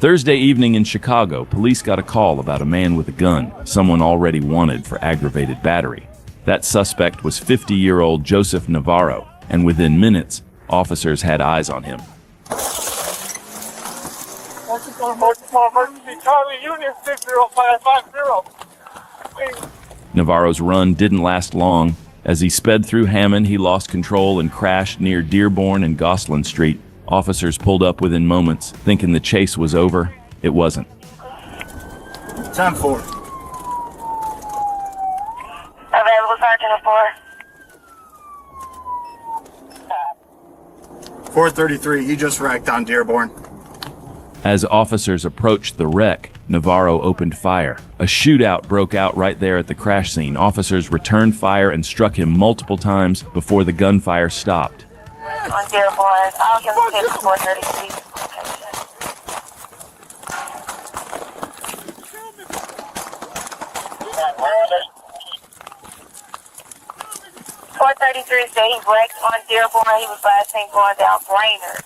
Thursday evening in Chicago, police got a call about a man with a gun, someone already wanted for aggravated battery. That suspect was 50-year-old Joseph Navarro, and within minutes, officers had eyes on him. Navarro's run didn't last long. As he sped through Hammond, he lost control and crashed near Dearborn and Gosselin Street. Officers pulled up within moments, thinking the chase was over. It wasn't. Time for it. Available, Sergeant 4. 433, he just wrecked on Dearborn. As officers approached the wreck, Navarro opened fire. A shootout broke out right there at the crash scene. Officers returned fire and struck him multiple times before the gunfire stopped. On Dearborn, I'll give him 433. 433 said he wrecked on Dearborn. He was last seen going down Brainerd.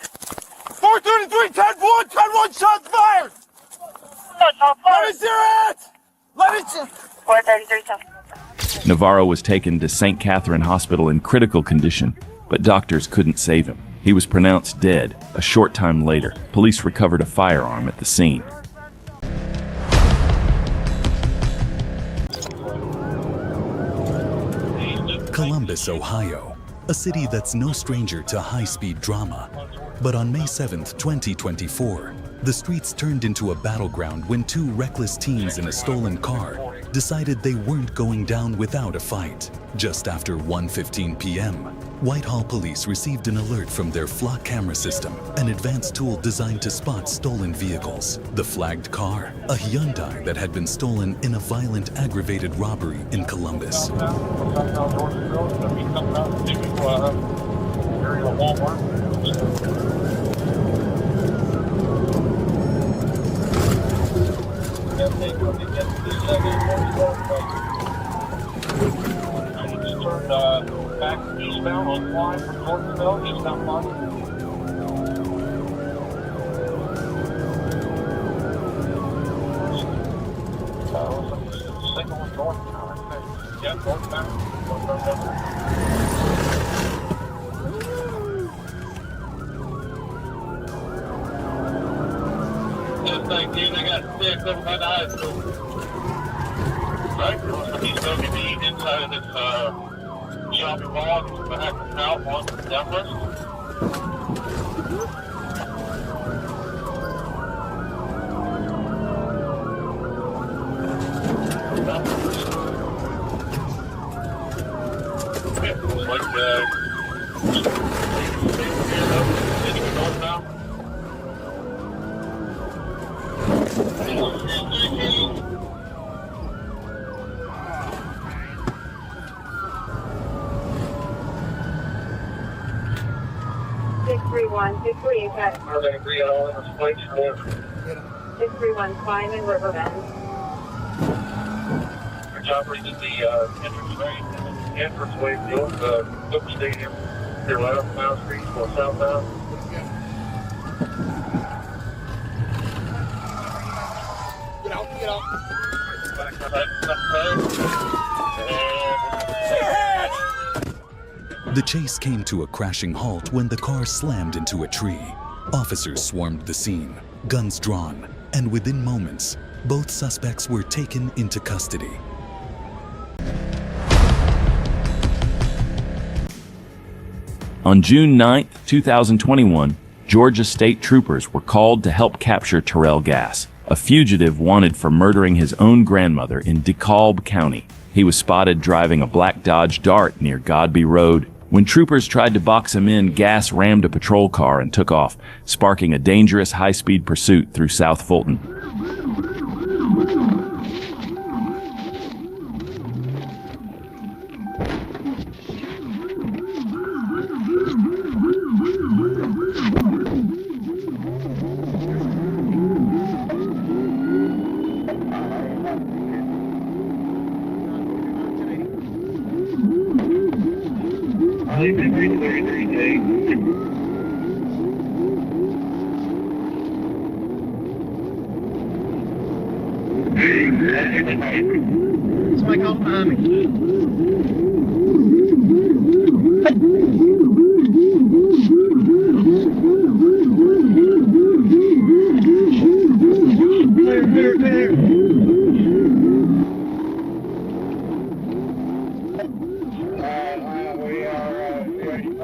433, 10-1, 10-1, shots fired! Let me see your hands! Let me see. 433. Navarro was taken to St. Catherine Hospital in critical condition, but doctors couldn't save him. He was pronounced dead. A short time later, police recovered a firearm at the scene. Columbus, Ohio, a city that's no stranger to high-speed drama. But on May 7th, 2024, the streets turned into a battleground when two reckless teens in a stolen car decided they weren't going down without a fight. Just after 1:15 p.m., Whitehall police received an alert from their flock camera system, an advanced tool designed to spot stolen vehicles. The flagged car, a Hyundai that had been stolen in a violent aggravated robbery in Columbus. Back eastbound on Klein from Northville, eastbound Klein. Signal is north now, I think. Yeah, northbound. Just like, dude, I got sick over my eyes. Right? He's going to be inside of this, shopping mall, back to south on the Douglas. Like north now. 631, is that? Are they agree on all in this place? 631, Klein and Riverbend. Your job reading the entranceway of the old football stadium. Your left, Mount Street, or southbound. Get out, get out. Back to The chase came to a crashing halt when the car slammed into a tree. Officers swarmed the scene, guns drawn, and within moments, both suspects were taken into custody. On June 9, 2021, Georgia state troopers were called to help capture Terrell Gass, a fugitive wanted for murdering his own grandmother in DeKalb County. He was spotted driving a black Dodge Dart near Godby Road. When troopers tried to box him in, Gass rammed a patrol car and took off, sparking a dangerous high-speed pursuit through South Fulton. Somebody call behind me. We are 35.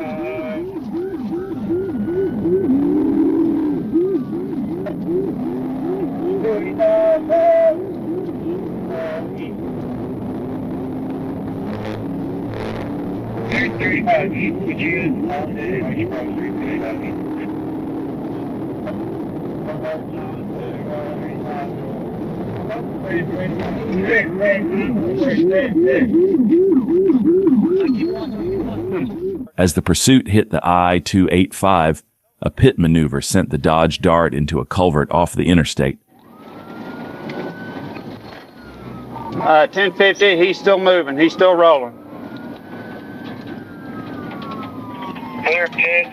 As the pursuit hit the I-285, a pit maneuver sent the Dodge Dart into a culvert off the interstate. 1050, he's still moving, he's still rolling. Clear, kid.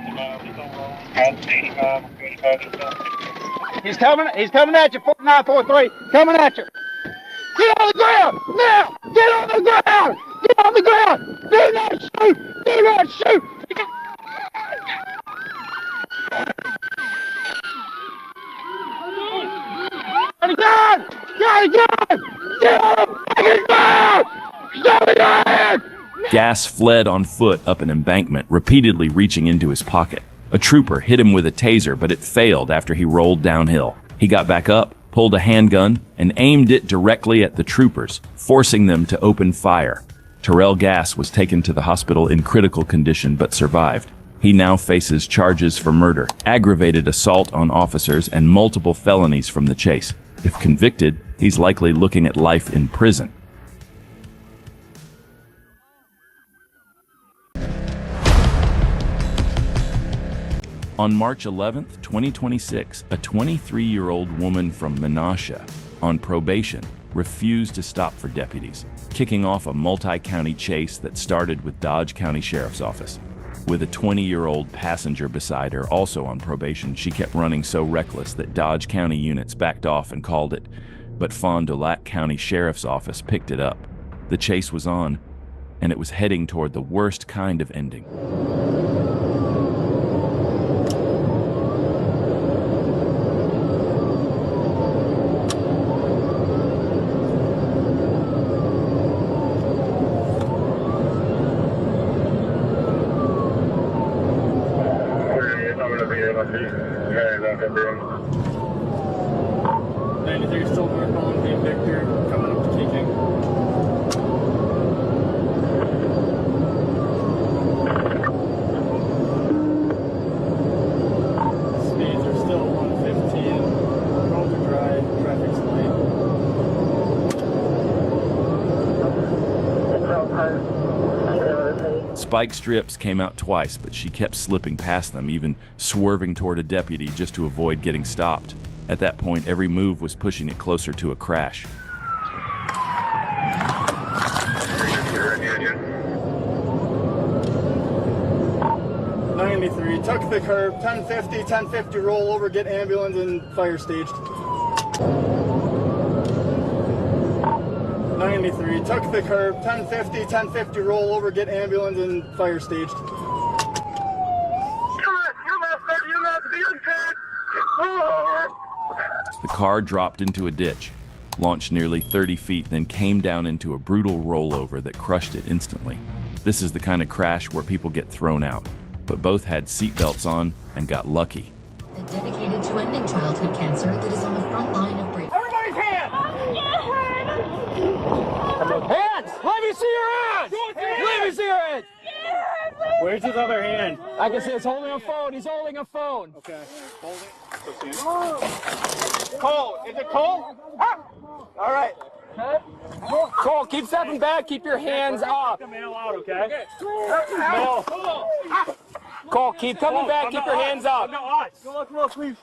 He's coming at you, 4943, coming at you. Get on the ground, now! Get on the ground! Get on the ground! Do not shoot! Do not shoot! Got a gun! Got a gun! Get on the fucking ground! Stop it, your hand! Gass fled on foot up an embankment, repeatedly reaching into his pocket. A trooper hit him with a taser, but it failed after he rolled downhill. He got back up, pulled a handgun, and aimed it directly at the troopers, forcing them to open fire. Terrell Gass was taken to the hospital in critical condition but survived. He now faces charges for murder, aggravated assault on officers, and multiple felonies from the chase. If convicted, he's likely looking at life in prison. On March 11, 2026, a 23-year-old woman from Menasha, on probation, refused to stop for deputies, kicking off a multi-county chase that started with Dodge County Sheriff's Office. With a 20-year-old passenger beside her, also on probation, she kept running so reckless that Dodge County units backed off and called it, but Fond du Lac County Sheriff's Office picked it up. The chase was on, and it was heading toward the worst kind of ending. Still on the Victor coming up to King. Speeds are still 115. Roads are dry, traffic's light. Spike strips came out twice, but she kept slipping past them, even swerving toward a deputy just to avoid getting stopped. At that point, every move was pushing it closer to a crash. 93, took the curb, 1050, roll over, get ambulance and fire staged. 93, took the curb, 1050, roll over, get ambulance and fire staged. The car dropped into a ditch, launched nearly 30 feet, then came down into a brutal rollover that crushed it instantly. This is the kind of crash where people get thrown out, but both had seatbelts on and got lucky. Dedicated to ending childhood cancer that is on the front line of breathing. Everybody's hands! Hands! Let me see your hands! Let me see your hands! Where's his other hand? I can see he's holding a phone. He's holding a phone. Okay. Holding. Cole, is it Cole? Ah! All right. Cole, keep stepping back. Keep your hands up. The mail out, okay? No. Cole, keep coming back. Keep your hands up. Come on, please.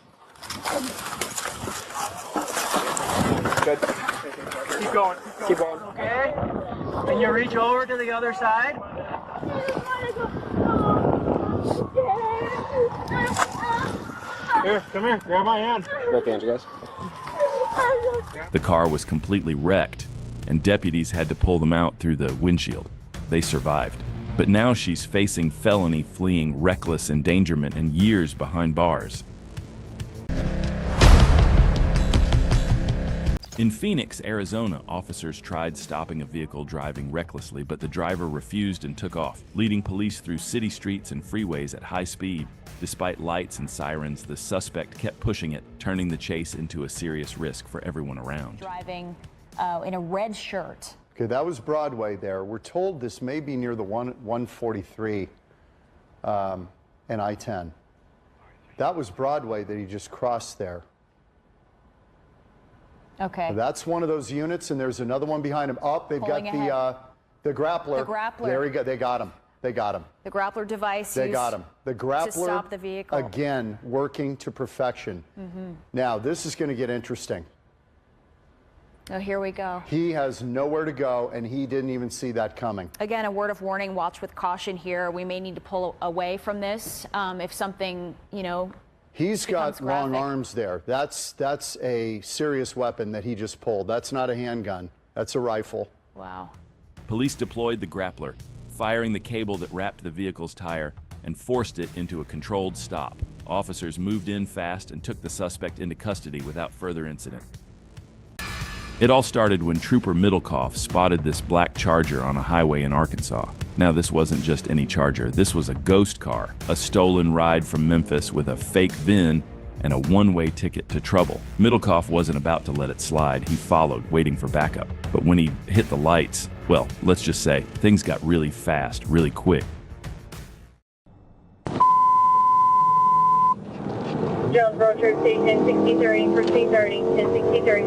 Good. Keep going. Keep going. Okay. And you reach over to the other side. Here, come here. Grab my hand. Both hands, guys. The car was completely wrecked, and deputies had to pull them out through the windshield. They survived. But now she's facing felony, fleeing reckless endangerment and years behind bars. In Phoenix, Arizona, officers tried stopping a vehicle driving recklessly, but the driver refused and took off, leading police through city streets and freeways at high speed. Despite lights and sirens, the suspect kept pushing it, turning the chase into a serious risk for everyone around. Driving in a red shirt. Okay, that was Broadway there. We're told this may be near the 143 and I-10. That was Broadway that he just crossed there. Okay. That's one of those units, and there's another one behind him. Oh, they've got the grappler. The grappler. There he go. They got him. They got him. The grappler device They got him. The grappler, to stop the vehicle. Again, working to perfection. Now, this is going to get interesting. Oh, here we go. He has nowhere to go, and he didn't even see that coming. Again, a word of warning, watch with caution here. We may need to pull away from this if something, He's got long graphic. arms there. That's a serious weapon that he just pulled. That's not a handgun. That's a rifle. Wow. Police deployed the grappler, firing the cable that wrapped the vehicle's tire and forced it into a controlled stop. Officers moved in fast and took the suspect into custody without further incident. It all started when Trooper Middlecoff spotted this black Charger on a highway in Arkansas. Now, this wasn't just any Charger. This was a ghost car, a stolen ride from Memphis with a fake VIN and a one-way ticket to trouble. Middlecoff wasn't about to let it slide. He followed, waiting for backup. But when he hit the lights, well, let's just say, things got really fast, really quick. Jonesboro Troop Station 1063 for C30, 1063.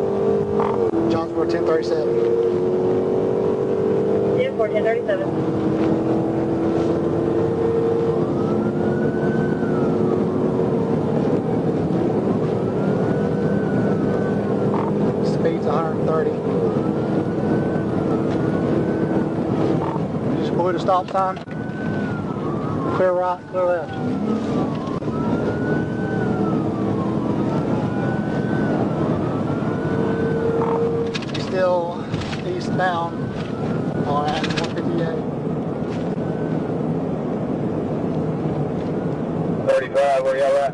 Jonesboro 1037. 1037. Speed's 130. Just avoid a stop sign. Clear right, clear left. Still eastbound on 158. 35, where y'all at?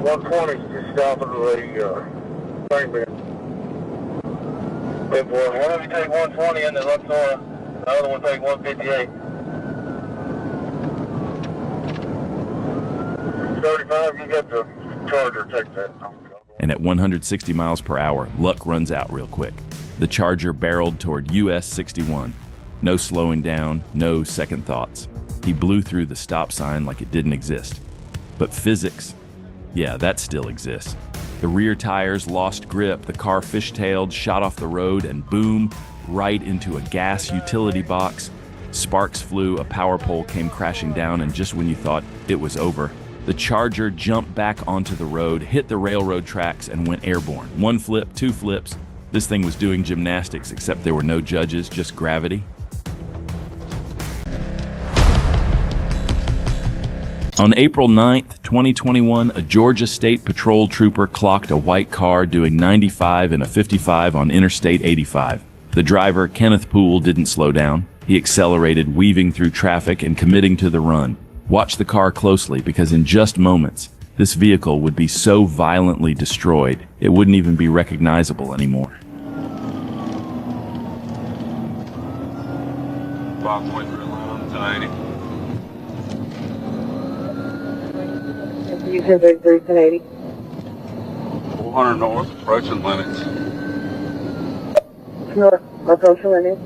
120 just south of the train bridge. One of you take 120 and then look for the other one take 158. 35, you get the Charger, take that. And at 160 miles per hour, luck runs out real quick. The Charger barreled toward US 61. No slowing down, no second thoughts. He blew through the stop sign like it didn't exist. But physics, yeah, that still exists. The rear tires lost grip, the car fishtailed, shot off the road, and boom, right into a gas utility box. Sparks flew, a power pole came crashing down, and just when you thought it was over, the Charger jumped back onto the road, hit the railroad tracks, and went airborne. One flip, two flips. This thing was doing gymnastics, except there were no judges, just gravity. On April 9th, 2021, a Georgia State Patrol trooper clocked a white car doing 95 and a 55 on Interstate 85. The driver, Kenneth Poole, didn't slow down. He accelerated, weaving through traffic and committing to the run. Watch the car closely, because in just moments, this vehicle would be so violently destroyed, it wouldn't even be recognizable anymore. 5.3 You said 1080. 400 north, approaching limits. North, approaching limits.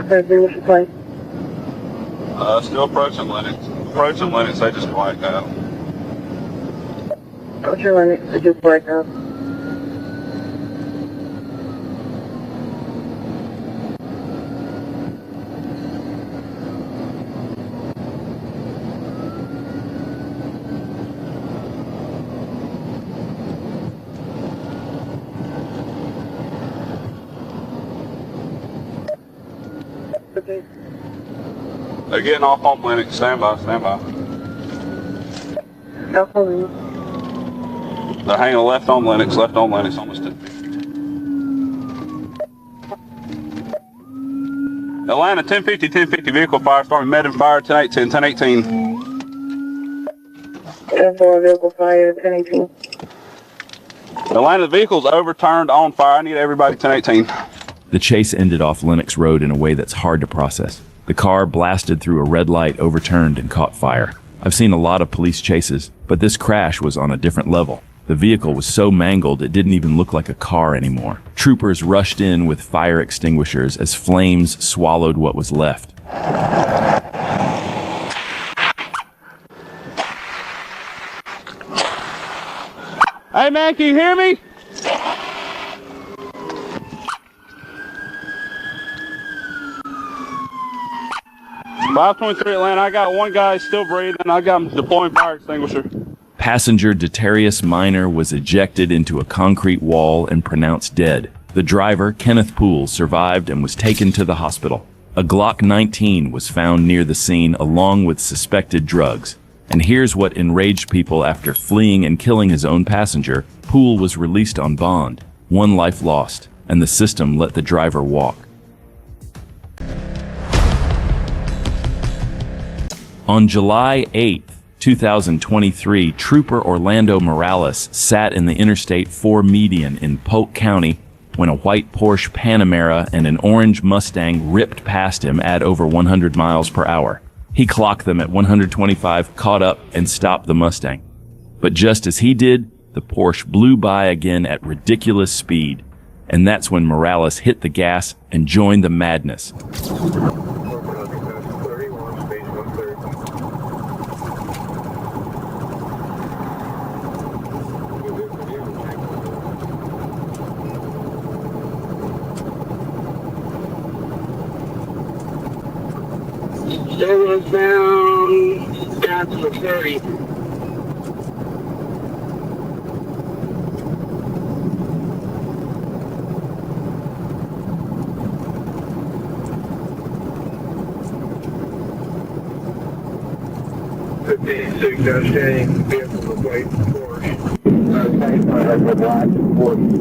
What's your plan? Still approaching limits. Approaching limits, they just blacked out. What's your limit? I just blacked out. They're getting off on Lennox. Stand by, stand by. They're hanging left on Lennox, almost 1050. Atlanta, 1050, vehicle fire, starting med and fire, 1018, 1018. 10-4, vehicle fire, 1018. Atlanta, the vehicle's overturned on fire. I need everybody, 1018. The chase ended off Lennox Road in a way that's hard to process. The car blasted through a red light, overturned, and caught fire. I've seen a lot of police chases, but this crash was on a different level. The vehicle was so mangled it didn't even look like a car anymore. Troopers rushed in with fire extinguishers as flames swallowed what was left. Hey man, can you hear me? 523 Atlanta, I got one guy still breathing. I got him deploying fire extinguisher. Passenger Detarius Minor was ejected into a concrete wall and pronounced dead. The driver, Kenneth Poole, survived and was taken to the hospital. A Glock 19 was found near the scene along with suspected drugs. And here's what enraged people after fleeing and killing his own passenger. Poole was released on bond. 1 life lost, and the system let the driver walk. On July 8, 2023, Trooper Orlando Morales sat in the Interstate 4 median in Polk County when a white Porsche Panamera and an orange Mustang ripped past him at over 100 miles per hour. He clocked them at 125, caught up, and stopped the Mustang. But just as he did, the Porsche blew by again at ridiculous speed. And that's when Morales hit the gas and joined the madness. Down to the 30. Dashcam, vehicle with white Porsche.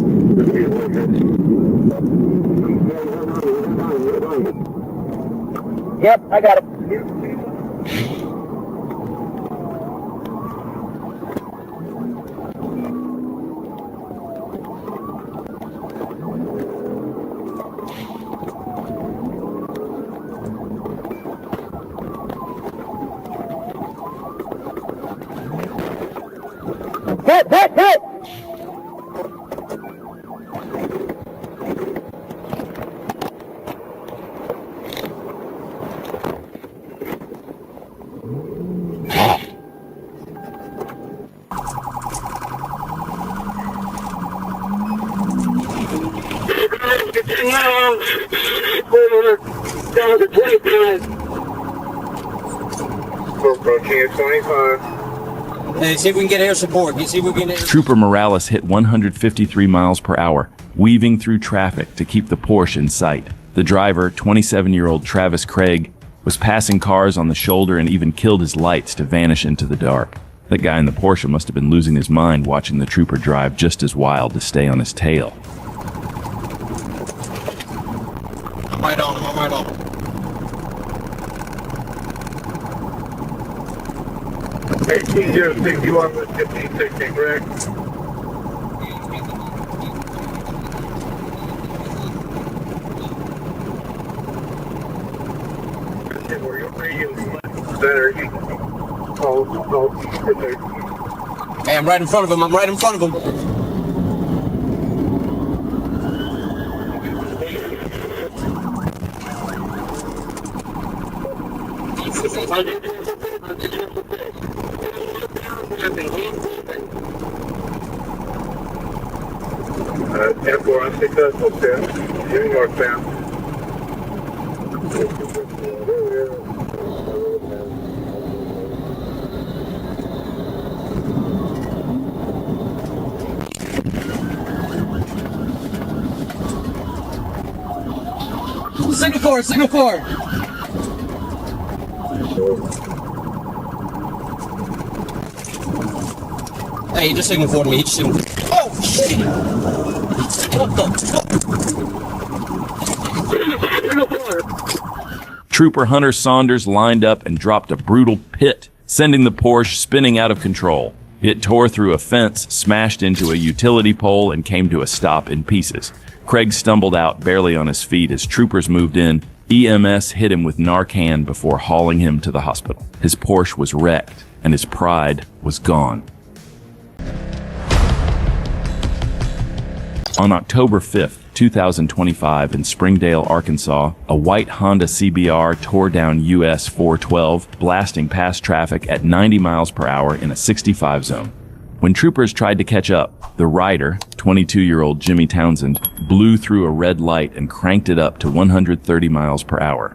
Yep, I got it. Hit! Down to 25. 25. Hey, see if we can get air support. See if we can. Trooper Morales hit 153 miles per hour, weaving through traffic to keep the Porsche in sight. The driver, 27-year-old Travis Craig, was passing cars on the shoulder and even killed his lights to vanish into the dark. That guy in the Porsche must have been losing his mind watching the trooper drive just as wild to stay on his tail. I'm right on. 1806, you are with 1560, correct? Hey, I'm right in front of him. Airport on 607, heading northbound. Signal 4. Hey, just signal for me. Just signal. Oh, shit! What the fuck? Trooper Hunter Saunders lined up and dropped a brutal pit, sending the Porsche spinning out of control. It tore through a fence, smashed into a utility pole, and came to a stop in pieces. Craig stumbled out barely on his feet as troopers moved in. EMS hit him with Narcan before hauling him to the hospital. His Porsche was wrecked, and his pride was gone. On October 5th, 2025, in Springdale, Arkansas, a white Honda CBR tore down US 412, blasting past traffic at 90 miles per hour in a 65 zone. When troopers tried to catch up, the rider, 22-year-old Jimmy Townsend, blew through a red light and cranked it up to 130 miles per hour.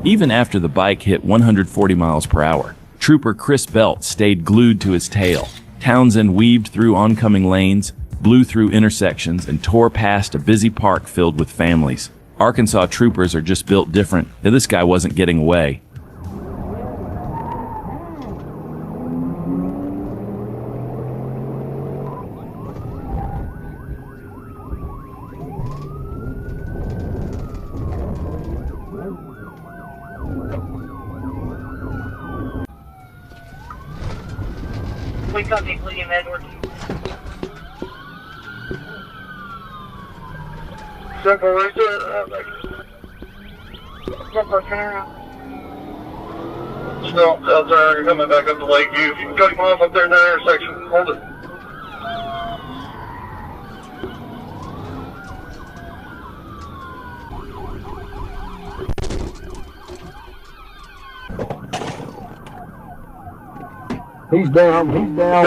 Even after the bike hit 140 miles per hour, Trooper Chris Belt stayed glued to his tail. Townsend weaved through oncoming lanes, blew through intersections, and tore past a busy park filled with families. Arkansas troopers are just built different, and this guy wasn't getting away. We copy William Edwards. Central, where's the, Central, turn around. still out there, you're coming back up to Lakeview. If you can cut him off up there in that intersection, hold it. He's down. He's down.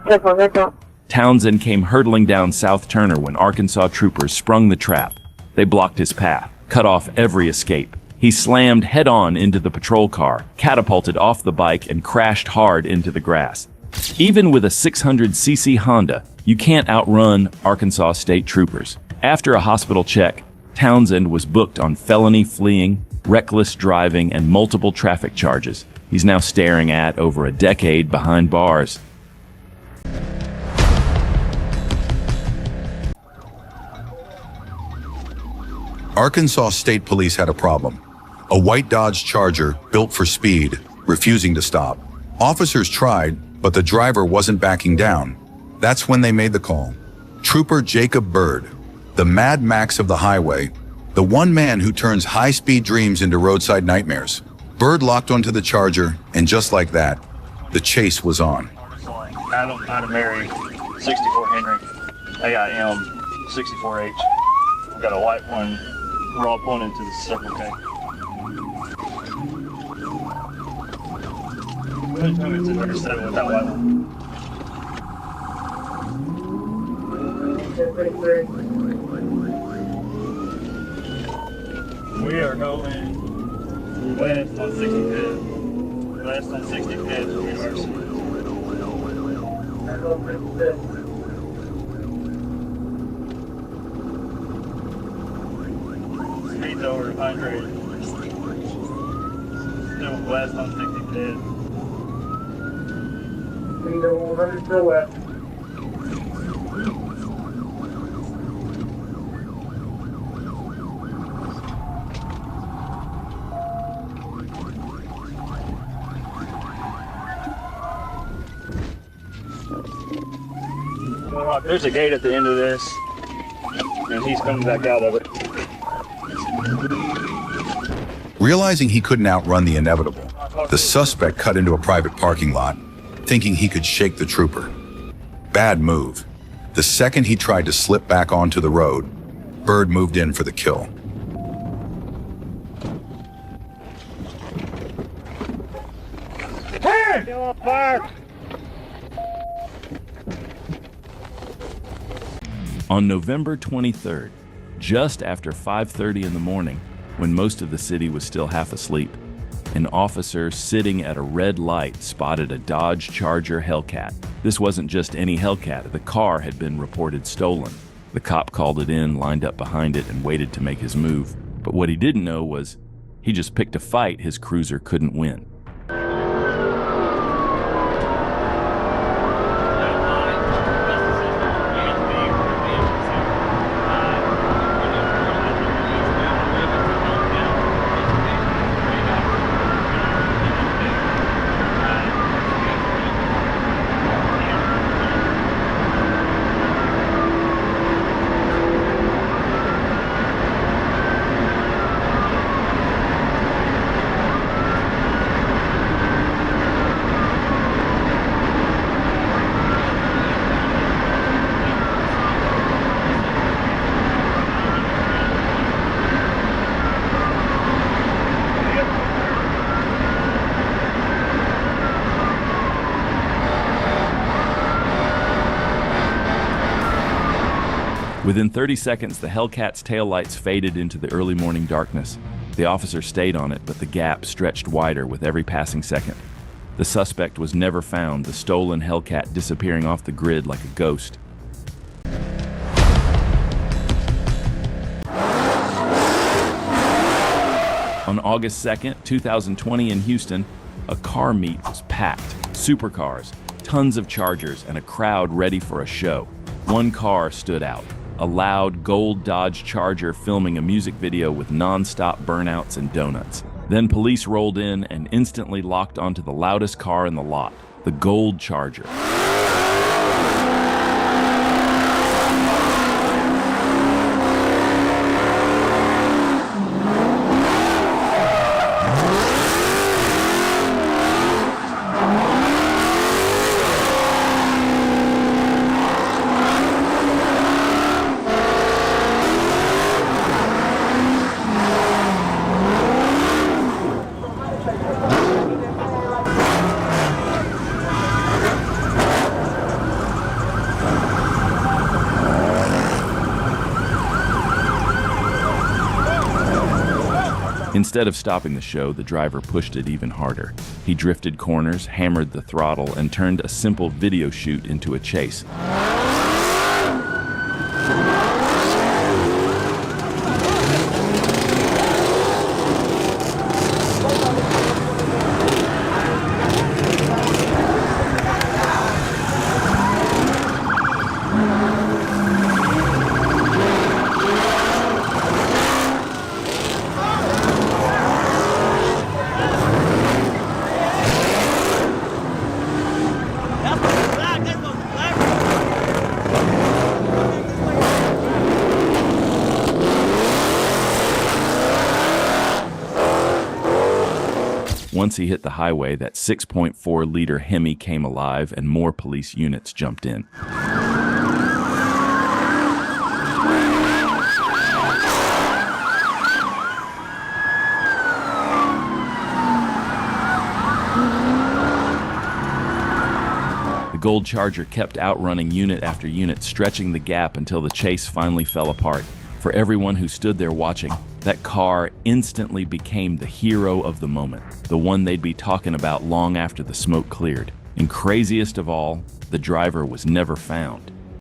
No. Townsend came hurtling down South Turner when Arkansas troopers sprung the trap. They blocked his path, cut off every escape. He slammed head-on into the patrol car, catapulted off the bike, and crashed hard into the grass. Even with a 600cc Honda, you can't outrun Arkansas state troopers. After a hospital check, Townsend was booked on felony fleeing, reckless driving, and multiple traffic charges. He's now staring at over a decade behind bars. Arkansas State Police had a problem. A white Dodge Charger built for speed, refusing to stop. Officers tried, but the driver wasn't backing down. That's when they made the call. Trooper Jacob Bird, the Mad Max of the highway, the one man who turns high-speed dreams into roadside nightmares. Bird locked onto the Charger, and just like that, the chase was on. Adam Mary, 64 Henry, AIM, 64H. We've got a white one. We're all pulling into the Circle K. It's intercepted with that white one. We are going west on 65. West on 65th. Speed's over 100. Still west on 65th. Speed over 100, still west. There's a gate at the end of this, and he's coming back out of it. Realizing he couldn't outrun the inevitable, the suspect cut into a private parking lot, thinking he could shake the trooper. Bad move. The second he tried to slip back onto the road, Bird moved in for the kill. Hey! Get off fire! On November 23rd, just after 5:30 in the morning, when most of the city was still half asleep, an officer sitting at a red light spotted a Dodge Charger Hellcat. This wasn't just any Hellcat. The car had been reported stolen. The cop called it in, lined up behind it, and waited to make his move. But what he didn't know was he just picked a fight his cruiser couldn't win. Within 30 seconds, the Hellcat's taillights faded into the early morning darkness. The officer stayed on it, but the gap stretched wider with every passing second. The suspect was never found, the stolen Hellcat disappearing off the grid like a ghost. On August 2nd, 2020 in Houston, a car meet was packed. Supercars, tons of Chargers, and a crowd ready for a show. One car stood out. A loud gold Dodge Charger filming a music video with nonstop burnouts and donuts. Then police rolled in and instantly locked onto the loudest car in the lot, the gold Charger. Instead of stopping the show, the driver pushed it even harder. He drifted corners, hammered the throttle, and turned a simple video shoot into a chase. Once he hit the highway, that 6.4-liter Hemi came alive and more police units jumped in. The gold Charger kept outrunning unit after unit, stretching the gap until the chase finally fell apart. For everyone who stood there watching, that car instantly became the hero of the moment, the one they'd be talking about long after the smoke cleared. And craziest of all, the driver was never found.